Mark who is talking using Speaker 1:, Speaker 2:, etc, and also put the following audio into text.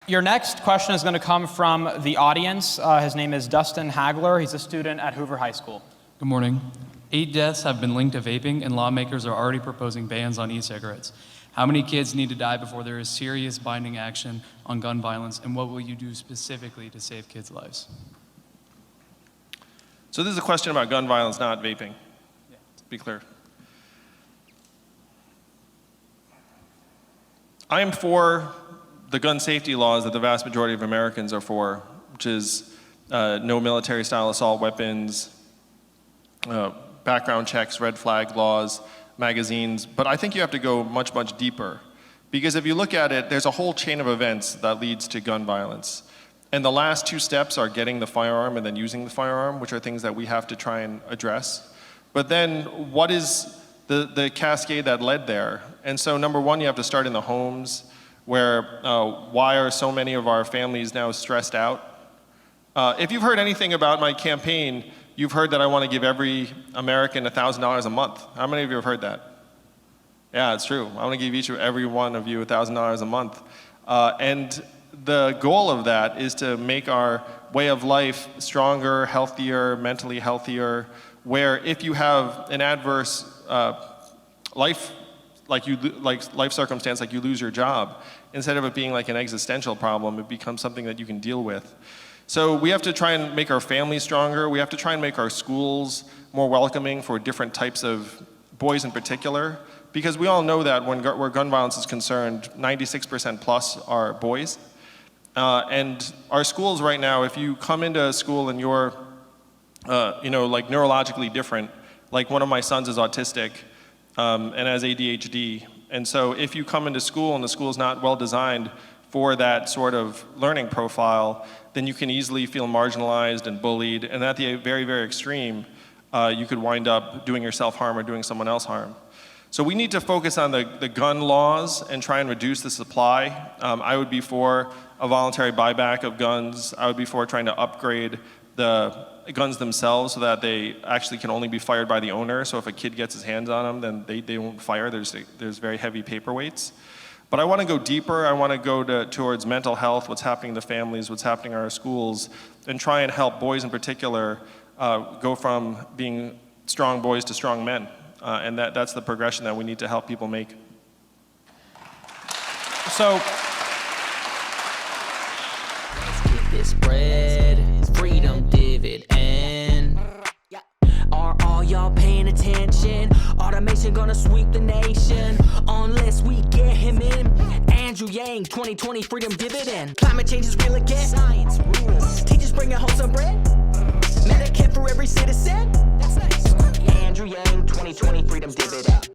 Speaker 1: Your next question is going to come from the audience. His name is Dustin Hagler. He's a student at Hoover High School.
Speaker 2: Good morning. 8 deaths have been linked to vaping, and lawmakers are already proposing bans on e-cigarettes. How many kids need to die before there is serious binding action on gun violence, and what will you do specifically to save kids' lives?
Speaker 3: So this is a question about gun violence, not vaping. Yeah. To be clear. I am for the gun safety laws that the vast majority of Americans are for, which is no military-style assault weapons, background checks, red flag laws, magazines, but I think you have to go much, much deeper. Because if you look at it, there's a whole chain of events that leads to gun violence. And the last 2 steps are getting the firearm and then using the firearm, which are things that we have to try and address. But then what is the cascade that led there? And so number one, you have to start in the homes, where why are so many of our families now stressed out? If you've heard anything about my campaign, you've heard that I want to give every American $1,000 a month. How many of you have heard that? Yeah, it's true. I want to give every one of you $1,000 a month. And the goal of that is to make our way of life stronger, healthier, mentally healthier, where if you have an adverse life circumstance, like you lose your job, instead of it being like an existential problem, it becomes something that you can deal with. So we have to try and make our families stronger. We have to try and make our schools more welcoming for different types of boys in particular, because we all know that where gun violence is concerned, 96% plus are boys. And our schools right now, if you come into a school and you're, like neurologically different, like one of my sons is autistic and has ADHD, and so if you come into school and the school is not well designed for that sort of learning profile, then you can easily feel marginalized and bullied, and at the very, very extreme, you could wind up doing yourself harm or doing someone else harm. So we need to focus on the gun laws and try and reduce the supply. I would be for a voluntary buyback of guns. I would be for trying to upgrade the guns themselves so that they actually can only be fired by the owner. So if a kid gets his hands on them, then they won't fire. There's very heavy paperweights. But I want to go deeper. I want to go towards mental health, what's happening to families, what's happening in our schools, and try and help boys in particular go from being strong boys to strong men. And that's the progression that we need to help people make.
Speaker 1: So,
Speaker 4: let's get this bread, freedom dividend. Are all y'all paying attention? Automation gonna sweep the nation unless we get him in. Andrew Yang, 2020 freedom dividend. Climate change is real again. Science rules. Teachers bringing home some bread. Medicare for every citizen. That's nice. Andrew Yang, 2020 freedom dividend.